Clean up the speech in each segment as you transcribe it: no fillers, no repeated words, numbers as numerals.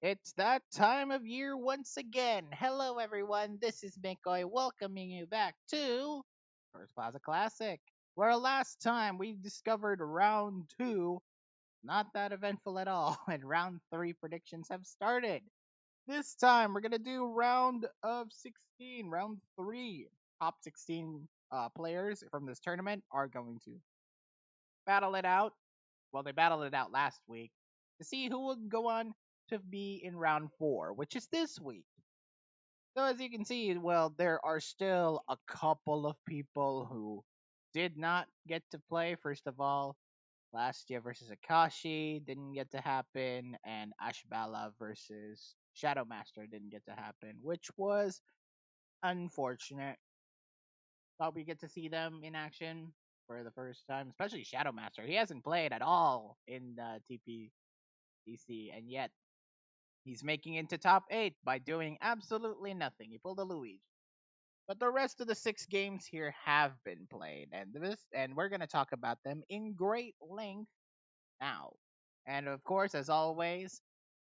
It's that time of year once again. Hello, everyone. This is McCoy welcoming you back to First Plaza Classic, where last time we discovered round two, not that eventful at all, and round three predictions have started. This time we're going to do round of 16, round three. Top 16 players from this tournament are going to battle it out. Well, they battled it out last week to see who would go on to be in round four, which is this week. So as you can see, well, there are still a couple of people who did not get to play. First of all, last year versus Akashi didn't get to happen, and Ashbala versus Shadow Master didn't get to happen, which was unfortunate. Thought we get to see them in action for the first time, especially Shadow Master. He hasn't played at all in TPDC, and yet he's making into top 8 by doing absolutely nothing. He pulled a Luigi. But the rest of the 6 games here have been played, and we're gonna talk about them in great length now. And of course, as always,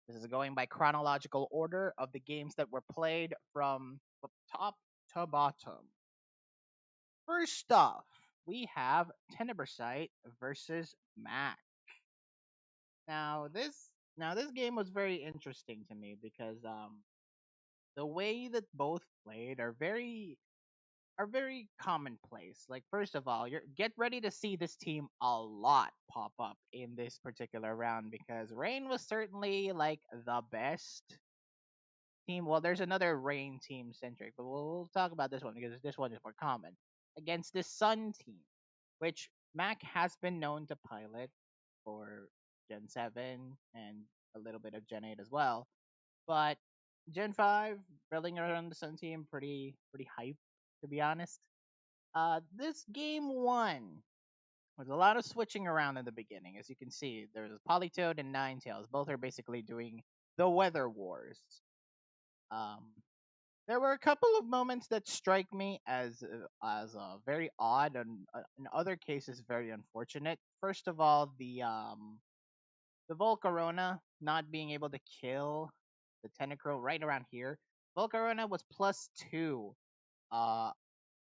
this is going by chronological order of the games that were played from top to bottom. First off, we have Tenebrosite versus Mac. Now this game was very interesting to me because the way that both played are very commonplace. Like first of all, you get ready to see this team a lot pop up in this particular round because Rain was certainly like the best team. Well, there's another Rain team centric, but we'll talk about this one because this one is more common against this Sun team, which Mac has been known to pilot for Gen 7 and a little bit of Gen 8 as well. But Gen 5, building around the Sun team, pretty hype, to be honest. This game one was a lot of switching around in the beginning. As you can see, there's Politoed and Ninetales. Both are basically doing the Weather Wars. Um, there were a couple of moments that strike me as very odd and in other cases very unfortunate. First of all, the Volcarona not being able to kill the Tentacruel right around here. Volcarona was +2 uh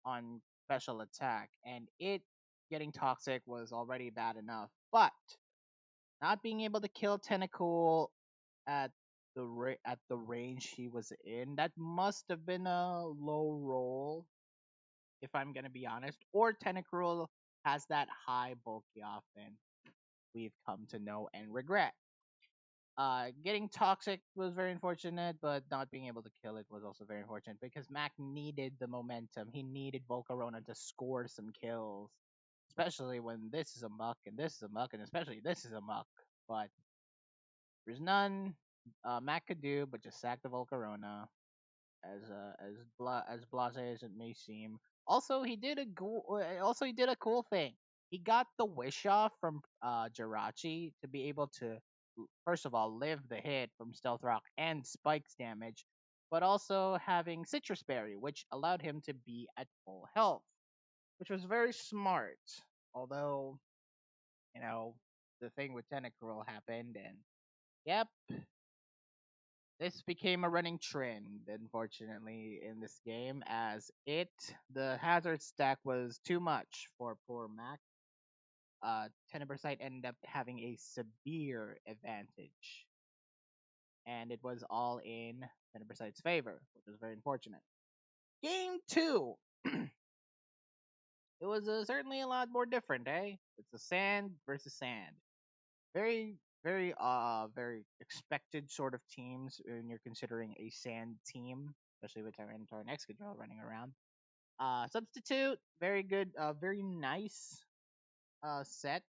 on special attack, and it getting toxic was already bad enough. But not being able to kill Tentacool at at the range he was in, that must have been a low roll, if I'm gonna be honest. Or Tentacruel has that high bulky offense we've come to know and regret. Getting toxic was very unfortunate, but not being able to kill it was also very unfortunate because Mac needed the momentum. He needed Volcarona to score some kills, especially when this is a muck and this is a muck and especially this is a muck. But there's none Mac could do but just sack the Volcarona as blasé as it may seem. Also, he did a cool thing. He got the wish off from Jirachi to be able to first of all live the hit from Stealth Rock and Spike's damage, but also having Citrus Berry, which allowed him to be at full health, which was very smart. Although, you know, the thing with Tentacruel happened, and yep, this became a running trend, unfortunately, in this game, as the hazard stack was too much for poor Mac. Tenebrosite ended up having a severe advantage, and it was all in Tenebrosite's favor, which was very unfortunate. Game 2, it was certainly a lot more different, eh? It's a sand versus sand. Very, very expected sort of teams when you're considering a sand team, especially with Tyranitar and Excadrill running around. Substitute, very good, very nice set.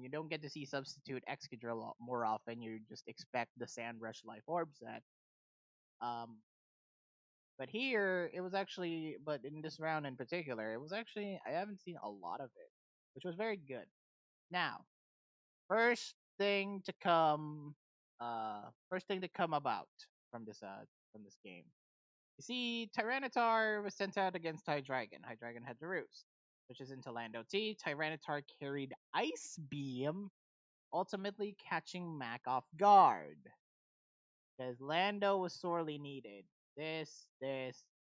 You don't get to see Substitute Excadrill more often. You just expect the Sand Rush Life Orb set. Um, but here, it was actually, but in this round in particular, it was actually, I haven't seen a lot of it, which was very good. Now, first thing to come, first thing to come about from this game. You see, Tyranitar was sent out against Hydreigon. Hydreigon had to roost, which is into Land OT. Tyranitar carried Ice Beam, ultimately catching Mac off guard. because Lando was sorely needed. This,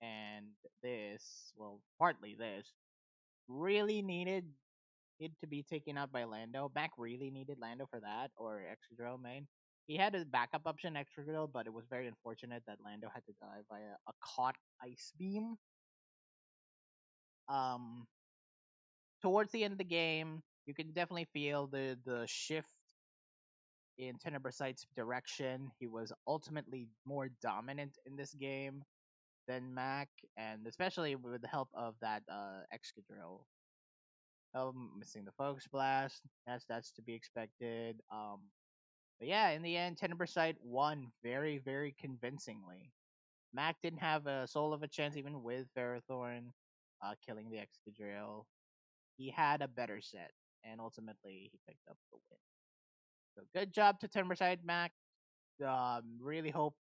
and this, well, partly this, really needed it to be taken out by Lando. Mac really needed Lando for that, or Excadrill main. He had a backup option, Excadrill, but it was very unfortunate that Lando had to die via a caught ice beam. Um, Towards the end of the game, you can definitely feel the shift in Tenebrosite's direction. He was ultimately more dominant in this game than Mac, and especially with the help of that Excadrill. Missing the Focus Blast. That's to be expected. But yeah, in the end, Tenebrosite won very convincingly. Mac didn't have a soul of a chance even with Ferrothorn killing the Excadrill. He had a better set, and ultimately he picked up the win. So good job to Tenebrosite, Mac. Really hope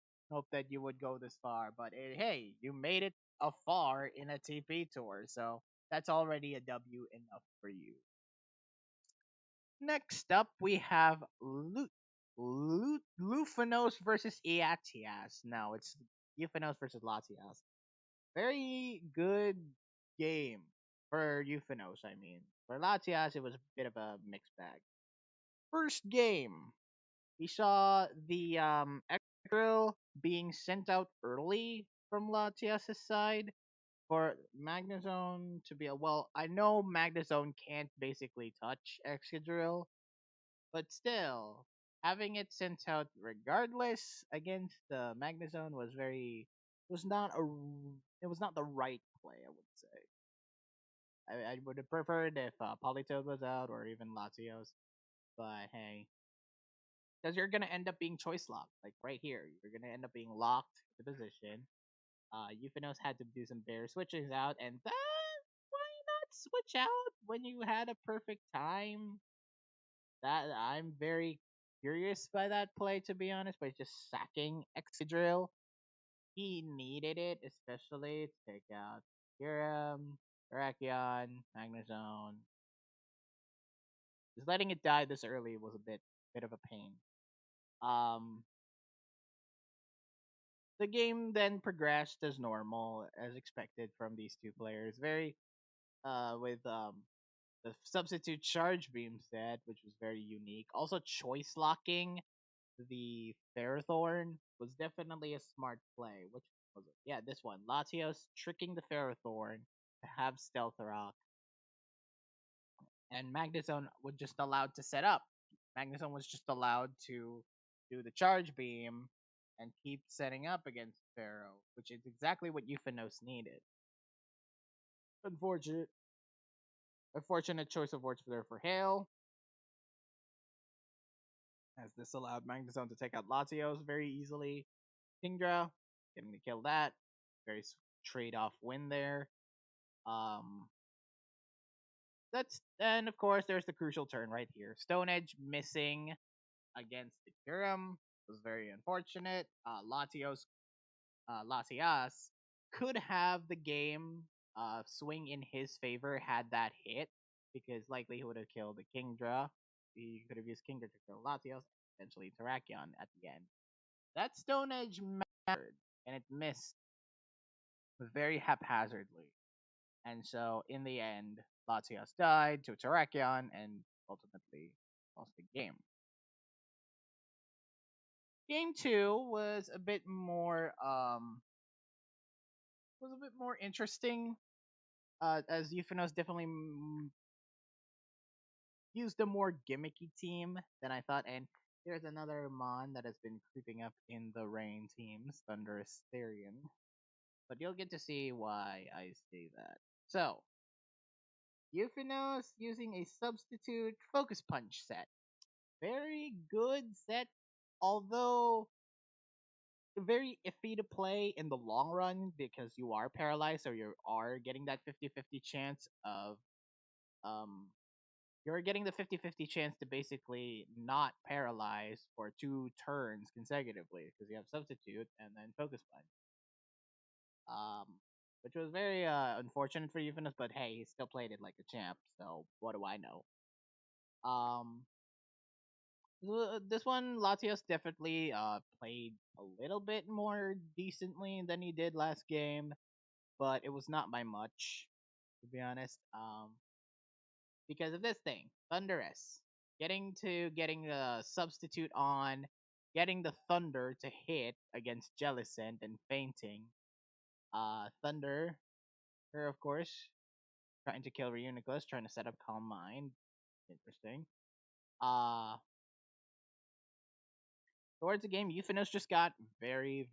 that you would go this far, but hey, you made it afar in a TP tour, so that's already a W enough for you. Next up, we have Lufanos versus Iatias. Now it's Lufanos versus Latias. Very good game for Lufanos. I mean, for Latias, it was a bit of a mixed bag. First game, we saw the Excadrill being sent out early from Latias' side for Magnezone to be a well. I know Magnezone can't basically touch Excadrill, but still, having it sent out regardless against the Magnezone was not a it was not the right play. I would say. I would have preferred if Politoed was out or even Latios, but hey, because you're gonna end up being choice locked. Like right here, you're gonna end up being locked to the position. Euphanos had to do some bear switches out, and that why not switch out when you had a perfect time? That I'm very curious by that play, to be honest. By just sacking Excadrill, he needed it, especially to take out Hiram, Brachion, Magnezone. Just letting it die this early was a bit of a pain. Um, the game then progressed as normal, as expected from these two players. Very with the substitute charge beam set, which was very unique. Also, choice locking the Ferrothorn was definitely a smart play. Which was it? Yeah, this one. Latios tricking the Ferrothorn to have Stealth Rock, and Magnezone was just allowed to set up. Magnezone was just allowed to do the charge beam and keep setting up against Pharaoh, which is exactly what Euphanos needed. Unfortunate, unfortunate choice of words there for Hail, as this allowed Magnezone to take out Latios very easily. Kingdra getting to kill that. Very trade-off win there. Um, that's and of course there's the crucial turn right here. Stone Edge missing against the Kirim was very unfortunate. Latias could have the game swing in his favor had that hit, because likely he would have killed the Kingdra. He could have used Kingdra to kill Latios, eventually Terrakion at the end. That Stone Edge mattered, and it missed very haphazardly. And so, in the end, Latias died to Terrakion and ultimately lost the game. Game two was a bit more interesting. As Euphanos definitely used a more gimmicky team than I thought, and there's another Mon that has been creeping up in the Rain teams, Thunderous Therian. But you'll get to see why I say that. So, Euphanos using a substitute Focus Punch set. Very good set, although very iffy to play in the long run because you are paralyzed, or you are getting that 50-50 chance of um you're getting the 50-50 chance to basically not paralyze for 2 turns consecutively because you have substitute and then focus punch. Um which was very unfortunate for Euphanus, but hey, he still played it like a champ, so what do I know? Um This one, Latios definitely played a little bit more decently than he did last game, but it was not by much, to be honest. Because of this thing, Thunderous, getting a substitute on, getting the Thunder to hit against Jellicent and fainting. Thunder, her of course, trying to kill Reuniclus, trying to set up Calm Mind. Interesting. Uh Towards the game, Euphanos just got very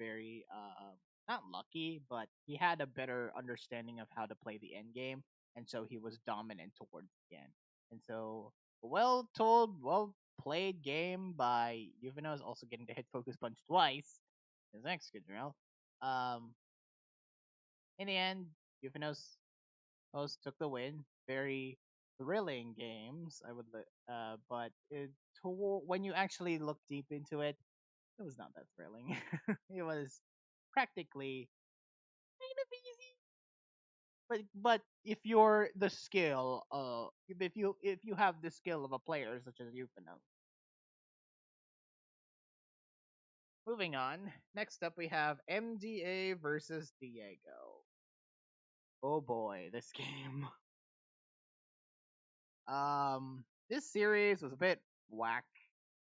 not lucky, but he had a better understanding of how to play the end game, and so he was dominant towards the end. And so, well told, well played game by Euphanos, also getting to hit focus punch twice. His next good drill. Um, in the end, Euphanos most took the win. Very thrilling games, I would, but when you actually look deep into it, it was not that thrilling. It was practically kind of easy, but if you're the skill, if you have the skill of a player such as Yupino. Moving on. Next up, we have MDA versus Diego. Oh boy, this game. This series was a bit whack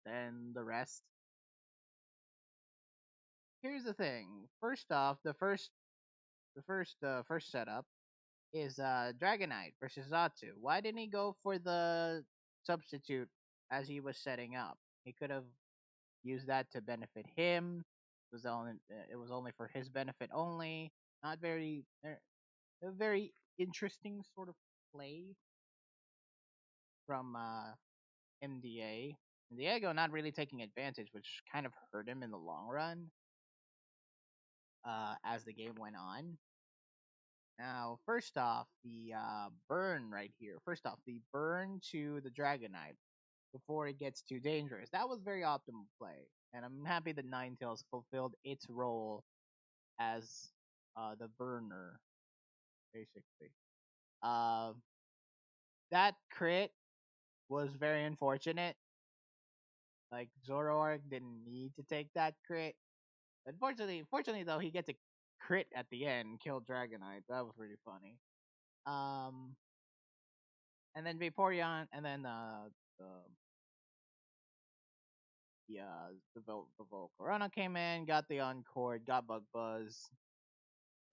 than the rest. Here's the thing. First off, the first setup is Dragonite versus Zatu. Why didn't he go for the substitute as he was setting up? He could have used that to benefit him. It was only for his benefit only. Not very a very interesting sort of play from MDA. And Diego not really taking advantage, which kind of hurt him in the long run as the game went on. Now, first off, the burn right here. First off, the burn to the Dragonite before it gets too dangerous. That was very optimal play, and I'm happy that Ninetales fulfilled its role as the burner, basically. Uh, that crit was very unfortunate. Like Zoroark didn't need to take that crit. Fortunately though, he gets a crit at the end, and killed Dragonite. That was pretty funny. Um, and then Vaporeon, and then the the Volcarona came in, got the Encore, got Bug Buzz.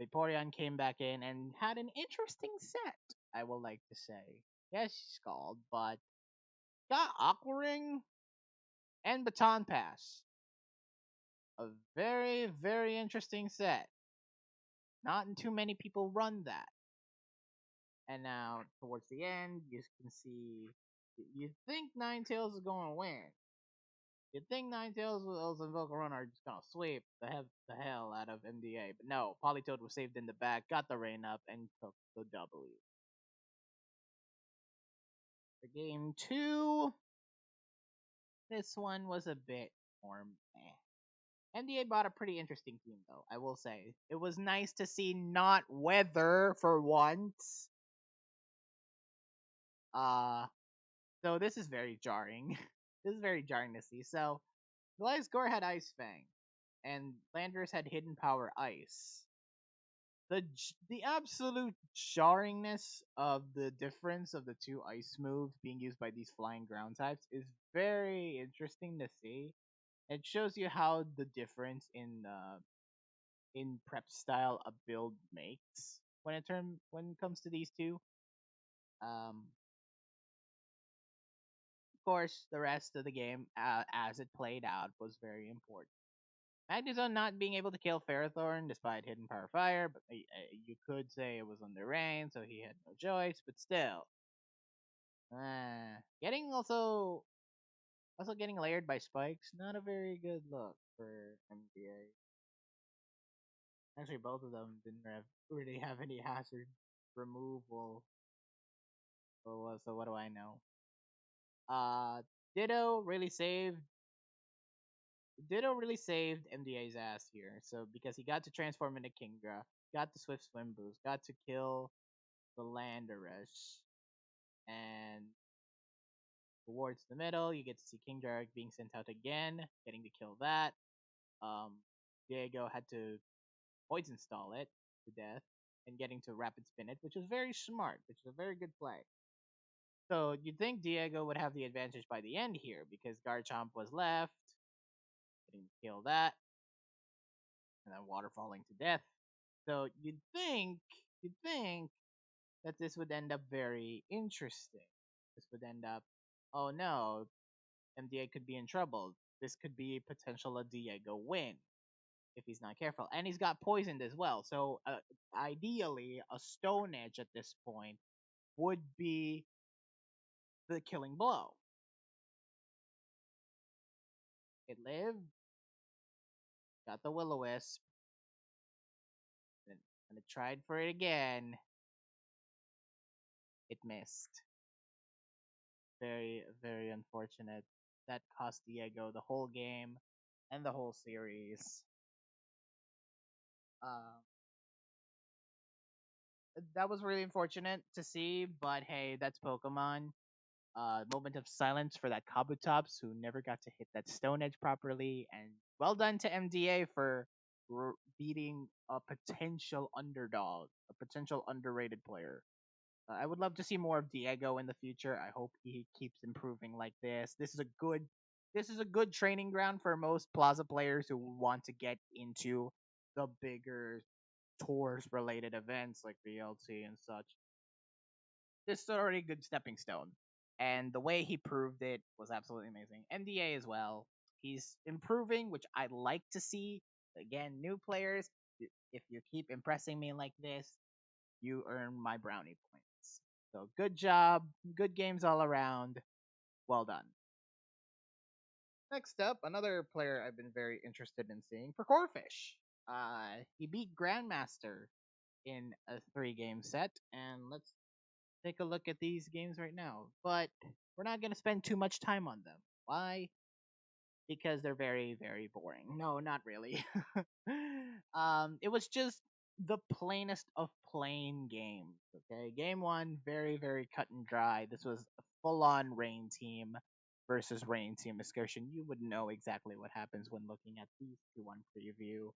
Vaporeon came back in and had an interesting set, I will like to say. Yes, Scald, but got Aqua Ring and Baton Pass. A very interesting set. Not too many people run that. And now, towards the end, you can see. You think Ninetales is going to win. You'd think Ninetales and Volcarona are just gonna sweep the hell out of MDA, but no. Politoed was saved in the back, got the rain up, and took the W. For game two, this one was a bit more meh. MDA bought a pretty interesting team, though. I will say it was nice to see not weather for once. Uh, so this is very jarring. This is very jarring to see. So, Gliscor had Ice Fang, and Landorus had Hidden Power Ice. The absolute jarringness of the difference of the two ice moves being used by these flying ground types is very interesting to see. It shows you how the difference in prep style a build makes when it comes to these two. Of course, the rest of the game, as it played out, was very important. Magnezone not being able to kill Ferrothorn despite Hidden Power Fire, but you could say it was under rain, so he had no choice. But still, getting also getting layered by spikes, not a very good look for MDA. Actually, both of them didn't really have any hazard removal. So what do I know? Uh, Ditto really saved. Ditto really saved MDA's ass here. So because he got to transform into Kingdra, got the Swift Swim boost, got to kill the Landorus, and towards the middle, you get to see King Jarek being sent out again, getting to kill that. Um, Diego had to poison stall it to death and getting to rapid spin it, which was very smart, which is a very good play. So you'd think Diego would have the advantage by the end here because Garchomp was left, getting to kill that, and then water falling to death. So you'd think that this would end up very interesting. This would end up, oh no, MDA could be in trouble. This could be a potential a Diego win if he's not careful. And he's got poisoned as well. So ideally, a Stone Edge at this point would be the killing blow. It lived, got the Will-O-Wisp, and when it tried for it again, it missed. Very, very unfortunate. That cost Diego the whole game and the whole series. Uh, that was really unfortunate to see, but hey, that's Pokemon. Moment of silence for that Kabutops who never got to hit that Stone Edge properly, and well done to MDA for beating a potential underdog, a potential underrated player. I would love to see more of Diego in the future. I hope he keeps improving like this. This is a good training ground for most Plaza players who want to get into the bigger tours related events like VLT and such. This is already a good stepping stone. And the way he proved it was absolutely amazing. MDA as well. He's improving, which I like to see. Again, new players, if you keep impressing me like this, you earn my brownie points. So good job. Good games all around. Well done. Next up, another player I've been very interested in seeing for Corfish. He beat Grandmaster in a 3 game set, and let's take a look at these games right now. But we're not going to spend too much time on them. Why? Because they're very, very boring. No, not really. It was just the plainest of plain games. Okay, game one, very, very cut and dry. This was a full-on Rain team versus Rain team excursion. You would know exactly what happens when looking at these two on preview.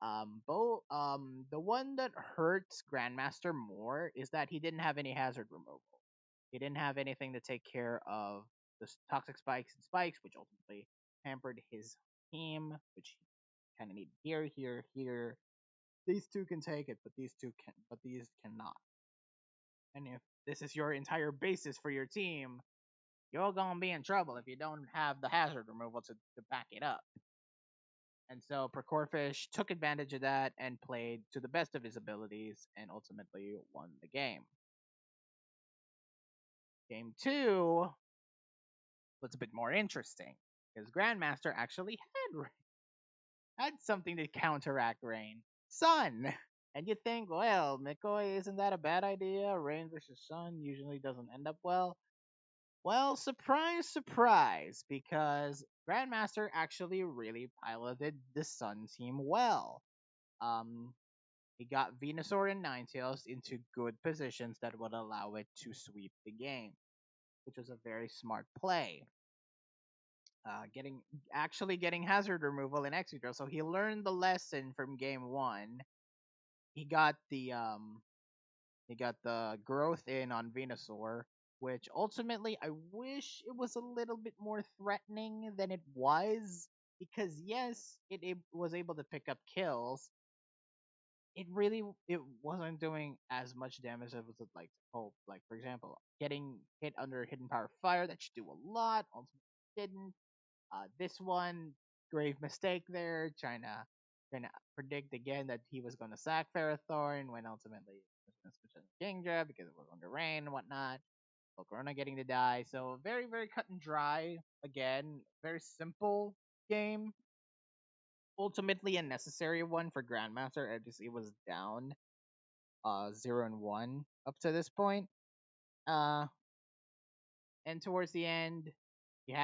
The one that hurts Grandmaster more is that he didn't have any hazard removal. He didn't have anything to take care of the toxic spikes and spikes, which ultimately hampered his team, which he kind of needed here, here, here. These two can take it, but these cannot. And if this is your entire basis for your team, you're gonna be in trouble if you don't have the hazard removal to back it up. And so Procorfish took advantage of that and played to the best of his abilities and ultimately won the game. Game two was a bit more interesting because Grandmaster actually had something to counteract Rain. Sun! And you think, well, McCoy, isn't that a bad idea? Rain versus Sun usually doesn't end up well. Well, surprise, surprise, because Grandmaster actually really piloted the Sun team well. Um, He got Venusaur and Ninetales into good positions that would allow it to sweep the game, which was a very smart play. Getting hazard removal in Exegro, so he learned the lesson from game one. He got the growth in on Venusaur, which ultimately I wish it was a little bit more threatening than it was, because yes, it was able to pick up kills, it wasn't doing as much damage as would like to hope. Like for example, getting hit under hidden power fire that should do a lot. Ultimately didn't. This one grave mistake there, trying to predict again that he was going to sack Ferrothorn when ultimately he was going to switch to Kingdra because it was under rain and whatnot. Corona getting to die, so very very cut and dry. Again, very simple game, ultimately a necessary one for Grandmaster. It was down 0-1 up to this point. Uh, and towards the end, he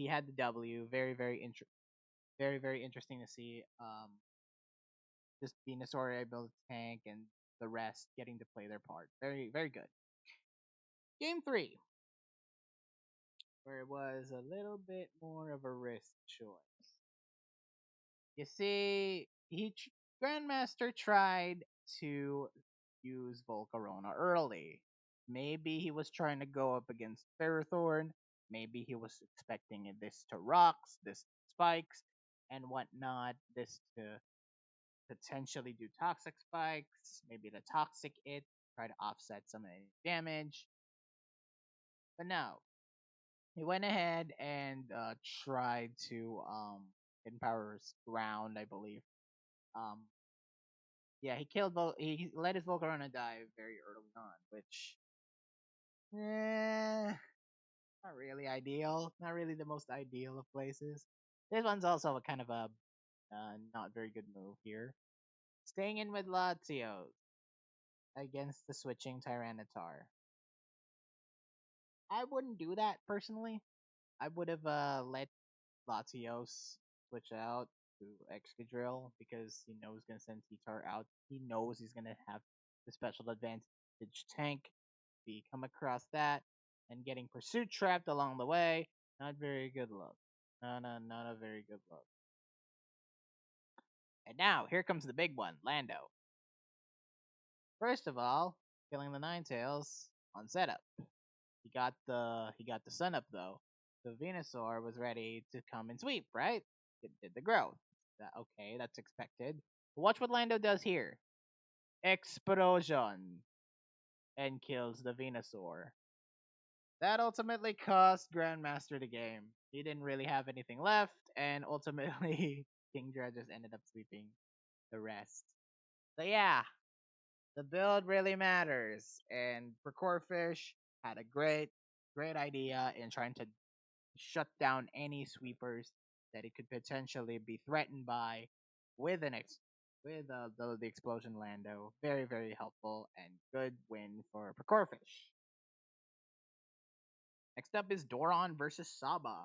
had the W. Very very interesting to see. Just Venusaur able to tank and the rest getting to play their part. Very very good. Game three. where it was a little bit more of a risk choice. You see, Grandmaster tried to use Volcarona early. Maybe he was trying to go up against Ferrothorn. Maybe he was expecting this to rocks, this spikes, and whatnot. This to potentially do toxic spikes. Maybe the toxic it try to offset some of the damage. But no, he went ahead and tried to empower his ground, I believe. Um, yeah, he let his Volcarona die very early on, which not really ideal. Not really the most ideal of places. This one's also a kind of a not very good move here. Staying in with Lazio against the switching Tyranitar. I wouldn't do that personally. I would have let Latios switch out to Excadrill because he knows he's gonna send T-Tar out. He knows he's gonna have the special advantage tank. If he come across that and getting pursuit trapped along the way, not very good luck. No, no, not a very good luck. And now here comes the big one, Lando. First of all, killing the Ninetales on setup. He got the sun up though. The Venusaur was ready to come and sweep, right? It did the growth. Okay, that's expected. Watch what Lando does here. Explosion and kills the Venusaur. That ultimately cost Grandmaster the game. He didn't really have anything left, and ultimately Kingdra just ended up sweeping the rest. So yeah, the build really matters, and Precorfish had a great idea in trying to shut down any sweepers that it could potentially be threatened by with the explosion Lando. Very helpful and good win for Precorfish. Next up is Doron versus Saba.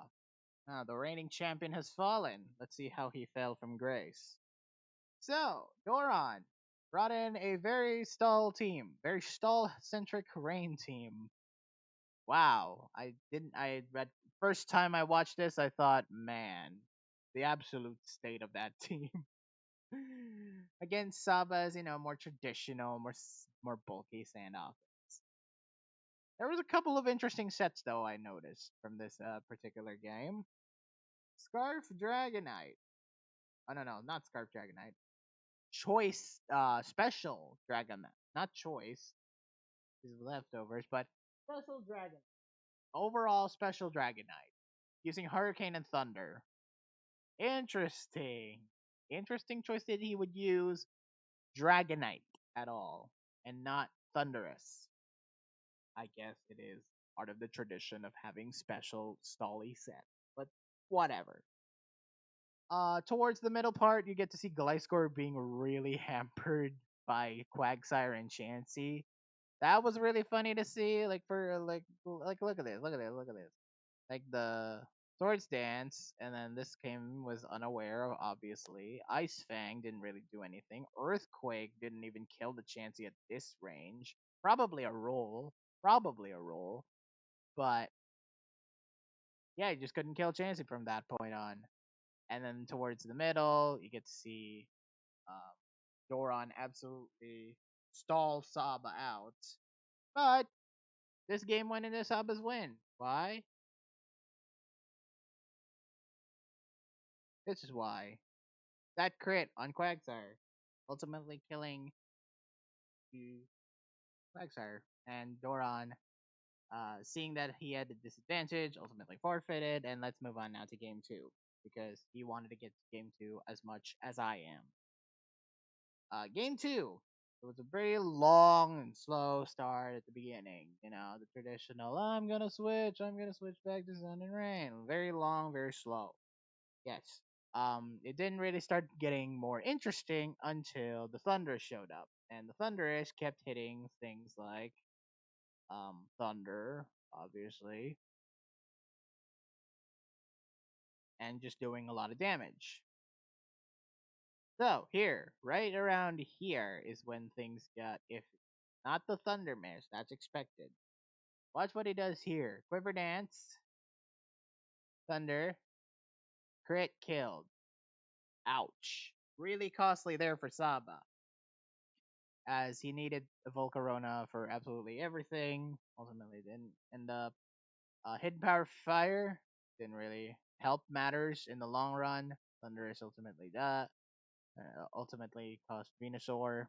The reigning champion has fallen. Let's see how he fell from grace. So, Doron brought in a very stall team, very stall centric rain team. Wow, I read first time I watched this, I thought, man, the absolute state of that team. Against Saba's, more traditional, more bulky standoff. There was a couple of interesting sets though I noticed from this particular game. Scarf Dragonite. Oh no, not Scarf Dragonite. Choice special Dragonite. Not choice. These are leftovers, but special Dragon. Overall special Dragonite. Using Hurricane and Thunder. Interesting. Interesting choice that he would use Dragonite at all and not Thunderous. I guess it is part of the tradition of having special stally set. But whatever. Towards the middle part, you get to see Gliscor being really hampered by Quagsire and Chansey. That was really funny to see. Like look at this. Like the Swords Dance, and then this came was unaware, obviously. Ice Fang didn't really do anything. Earthquake didn't even kill the Chansey at this range. Probably a roll, but yeah, you just couldn't kill Chansey from that point on. And then towards the middle, you get to see um, Doron absolutely stall Saba out. But this game went into Saba's win. Why? This is why. That crit on Quagsire, ultimately killing the Quagsire. And Doron, seeing that he had the disadvantage, ultimately forfeited. And let's move on now to game two, because he wanted to get to game two as much as I am. Game two. It was a very long and slow start at the beginning. The traditional, I'm gonna switch back to Sun and Rain. Very long, very slow. Yes. It didn't really start getting more interesting until the Thunder showed up. And the Thunderous kept hitting things like Thunder, obviously, and just doing a lot of damage. So here, right around here is when things got iffy. Not the Thunder Miss, that's expected. Watch what he does here. Quiver Dance. Thunder, crit killed. Ouch. Really costly there for Saba, as he needed a Volcarona for absolutely everything. Ultimately, didn't end up. Hidden Power Fire didn't really help matters in the long run. Thunder is ultimately that. Ultimately cost Venusaur.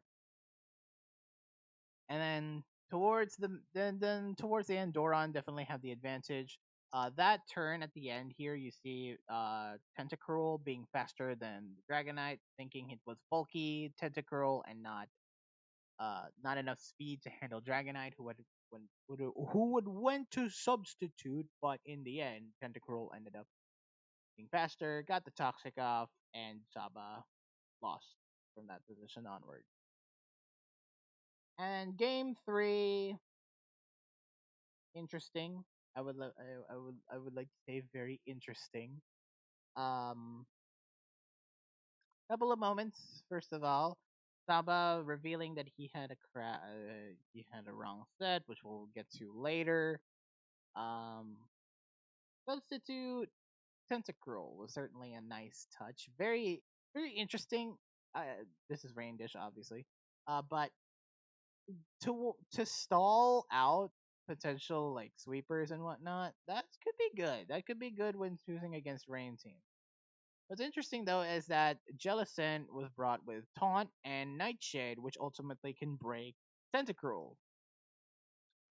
And then towards the end, Doron definitely had the advantage. That turn at the end here, you see Tentacruel being faster than Dragonite, thinking it was bulky Tentacruel and not enough speed to handle Dragonite, who would went to substitute, but in the end, Tentacruel ended up being faster, got the Toxic off, and Saba lost from that position onward. And game three, interesting. I would like to say very interesting. Um, Couple of moments. First of all, Saba revealing that he had a wrong set, which we'll get to later. Um, Substitute Tentacruel was certainly a nice touch. Very interesting. This is Rain Dish, obviously. But to stall out potential like sweepers and whatnot, that could be good. That could be good when choosing against Rain team. What's interesting though is that Jellicent was brought with Taunt and Nightshade, which ultimately can break Tentacruel.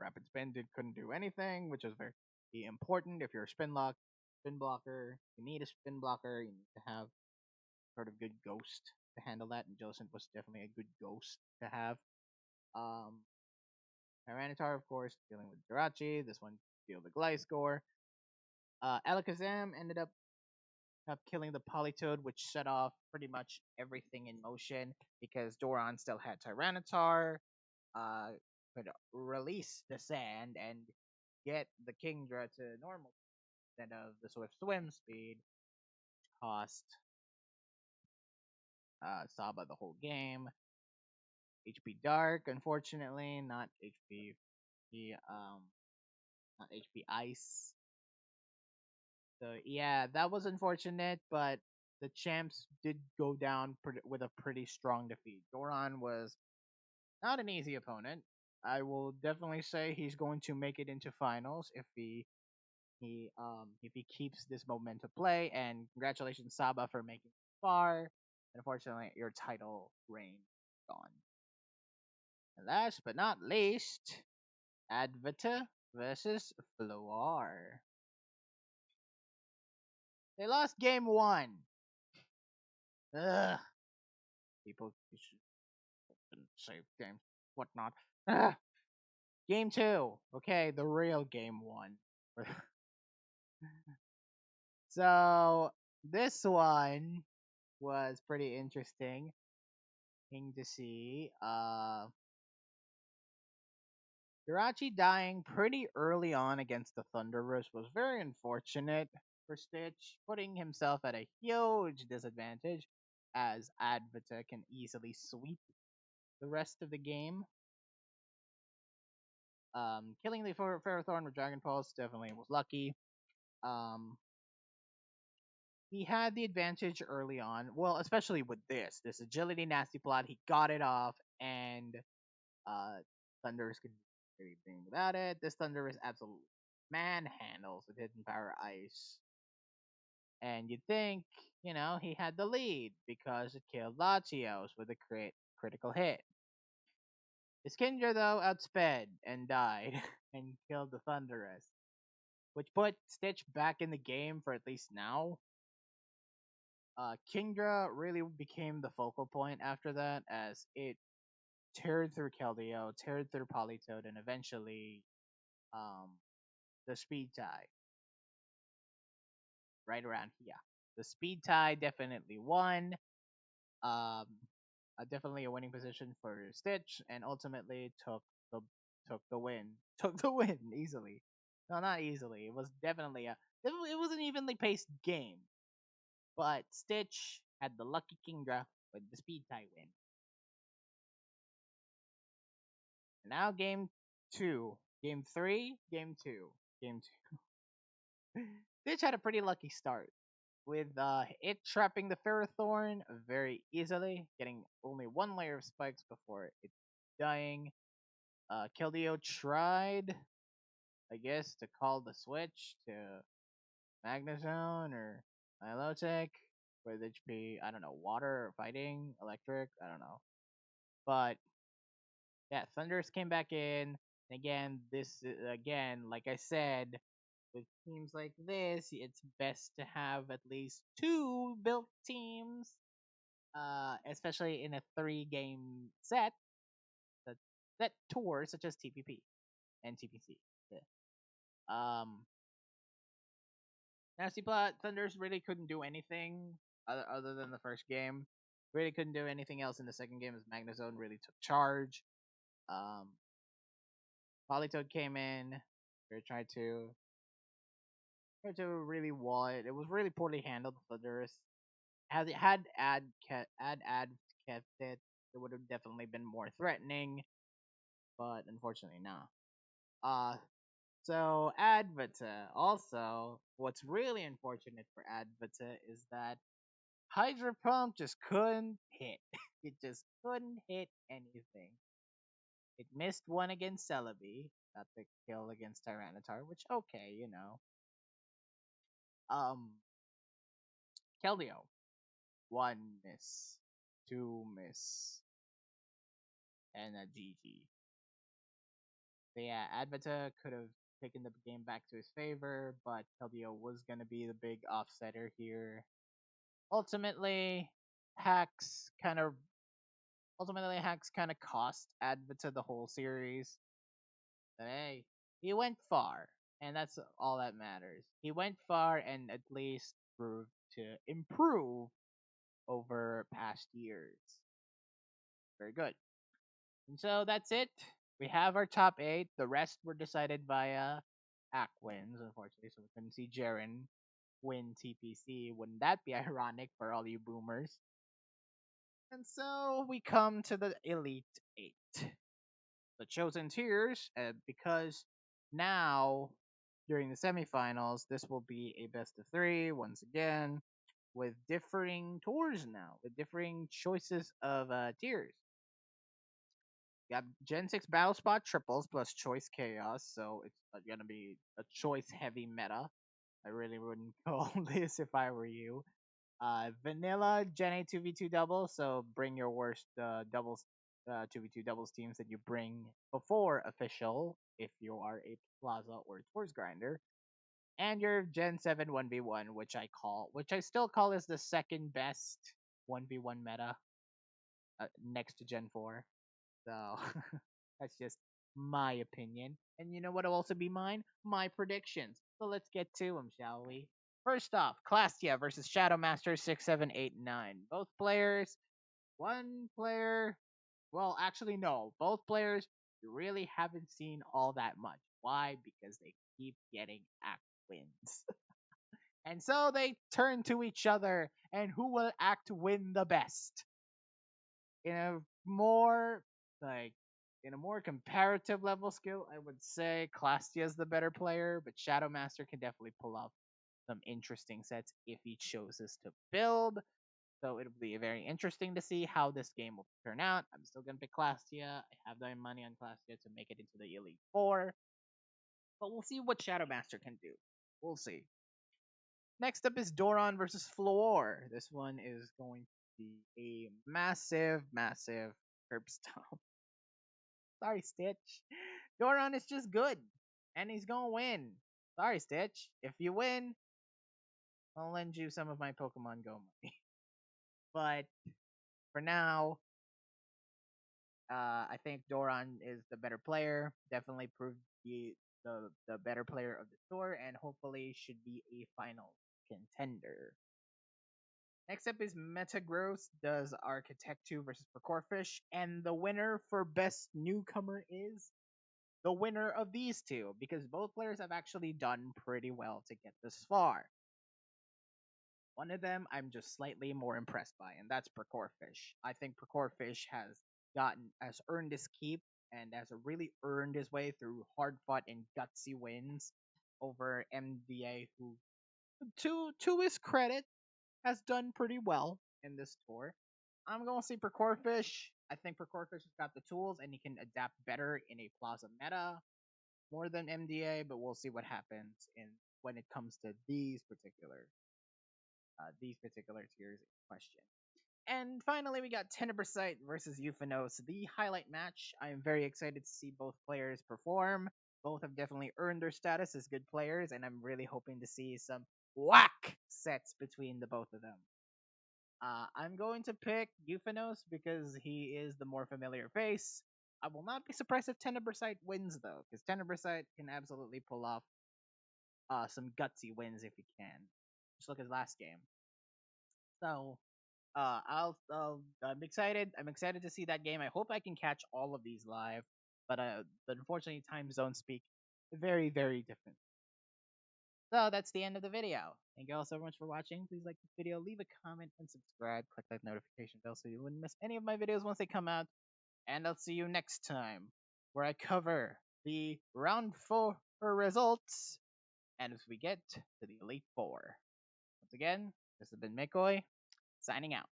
Rapid Spin couldn't do anything, which is very important if you're a spin blocker. You need a spin blocker. You need to have sort of good ghost to handle that, and Jellicent was definitely a good ghost to have. Um, Tyranitar, of course, dealing with Jirachi. This one deal the Gliscor. Alakazam ended up killing the Politoed, which set off pretty much everything in motion because Doron still had Tyranitar, uh, could release the sand and get the Kingdra to normal instead of the Swift Swim speed, which cost Saba the whole game. HP Dark, unfortunately, not HP Ice. So yeah, that was unfortunate, but the champs did go down with a pretty strong defeat. Doron was not an easy opponent. I will definitely say he's going to make it into finals if he keeps this momentum play. And congratulations, Saba, for making it far. Unfortunately, your title reign gone. And last but not least, Advita versus Floar. They lost game one. Ugh. People shouldn't save games, whatnot. Ugh. Game two. Okay, the real game one. So this one was pretty interesting thing to see. Jirachi dying pretty early on against the Thunderous was very unfortunate for Stitch, putting himself at a huge disadvantage as Advita can easily sweep the rest of the game. Killing the Ferrothorn with Dragon Pulse definitely was lucky. Um, he had the advantage early on. Well, especially with this agility nasty plot, he got it off, and Thunderous could do anything without it. This Thunderous absolutely manhandles with Hidden Power Ice, and you'd think he had the lead because it killed Latios with a critical hit. His Kindra though outsped and died and killed the Thunderous, which put Stitch back in the game for at least now. Kingdra really became the focal point after that, as it teared through Keldeo, teared through Politoed, and eventually um, the speed tie right around here. The speed tie definitely won. Um, Definitely a winning position for Stitch, and ultimately the took the win. Took the win easily. No, not easily. It was definitely it was an evenly paced game, but Stitch had the lucky Kingdra with the speed tie win. And now game two, game three, game two, game two. Stitch had a pretty lucky start with it trapping the Ferrothorn very easily, getting only one layer of spikes before it dying. Keldeo tried, I guess, to call the switch to Magnezone or Milotic with HP, I don't know, water or fighting, electric, I don't know. But yeah, Thunders came back in. Again, again, like I said, with teams like this, it's best to have at least two built teams, especially in a three-game that set tour such as TPP and TPC. Yeah. Nasty Plot Thunders really couldn't do anything other than the first game. Really couldn't do anything else in the second game as Magnezone really took charge. Um, Polytoad came in. They tried to really wall it. It was really poorly handled. Thunders had ad kept it, it would have definitely been more threatening. But unfortunately, not. So Advata also, what's really unfortunate for Advata is that Hydro Pump just couldn't hit. It just couldn't hit anything. It missed one against Celebi, got the kill against Tyranitar, which okay, you know. Um, Keldeo, one miss, two miss, and a GG. So yeah, Advata could have taken the game back to his favor, but Keldeo was gonna be the big offsetter here. Ultimately, hacks kind of hacks kind of cost Advata the whole series. But hey, he went far, and that's all that matters. He went far and at least proved to improve over past years. Very good. And so that's it. We have our top eight. The rest were decided via hack wins, unfortunately, so we couldn't see Jaren win TPC. Wouldn't that be ironic for all you boomers? And so we come to the Elite Eight, the chosen tiers, because now during the semifinals, this will be a best of three once again with differing tours now, with differing choices of tiers. You got Gen 6 Battle Spot triples plus Choice Chaos, so it's gonna be a choice heavy meta. I really wouldn't call this if I were you. Vanilla Gen 8 2v2 double, so bring your worst doubles 2v2 doubles teams that you bring before official if you are a Plaza or Tours grinder. And your Gen 7 1v1, which I still call is the second best 1v1 meta next to Gen 4. So that's just my opinion. And you know what will also be mine? My predictions. So let's get to them, shall we? First off, Clastia versus Shadow Master 6789. Both players, one player, well, actually, no. Both players you really haven't seen all that much. Why? Because they keep getting act wins. And so they turn to each other, and who will act win the best? In a more like in a more comparative level skill, I would say Clastia is the better player, but Shadow Master can definitely pull off some interesting sets if he chooses to build. So it'll be very interesting to see how this game will turn out. I'm still gonna pick Clastia. I have my money on Clastia to make it into the Elite Four, but we'll see what Shadow Master can do. We'll see. Next up is Doron versus Floor. This one is going to be a massive, massive curb stomp. Sorry, Stitch. Doron is just good, and he's gonna win. Sorry, Stitch. If you win, I'll lend you some of my Pokemon Go money. But for now, I think Doron is the better player. Definitely proved the better player of the tour, and hopefully should be a final contender. Next up is Metagross does Architectu versus Procorfish, and the winner for best newcomer is the winner of these two, because both players have actually done pretty well to get this far. One of them I'm just slightly more impressed by, and that's Procorfish. I think Procorfish has earned his keep and has really earned his way through hard fought and gutsy wins over MDA, who To his credit, has done pretty well in this tour. I'm going to see Precorfish. I think Precorfish has got the tools and he can adapt better in a Plaza meta more than MDA, but we'll see what happens in when it comes to these particular tiers in question. And finally, we got Tenebrasite versus Euphanos, the highlight match. I am very excited to see both players perform. Both have definitely earned their status as good players, and I'm really hoping to see some whack sets between the both of them. I'm going to pick Euphanos because he is the more familiar face. I will not be surprised if Tenebrasite wins though, because Tenebrasite can absolutely pull off some gutsy wins if he can. Just look at his last game. So I'm excited. I'm excited to see that game. I hope I can catch all of these live, but unfortunately, time zones speak very, very different. So that's the end of the video. Thank you all so much for watching. Please like this video, leave a comment, and subscribe. Click that notification bell so you wouldn't miss any of my videos once they come out. And I'll see you next time, where I cover the round 4 results, and as we get to the Elite Four. Once again, this has been McCoy, signing out.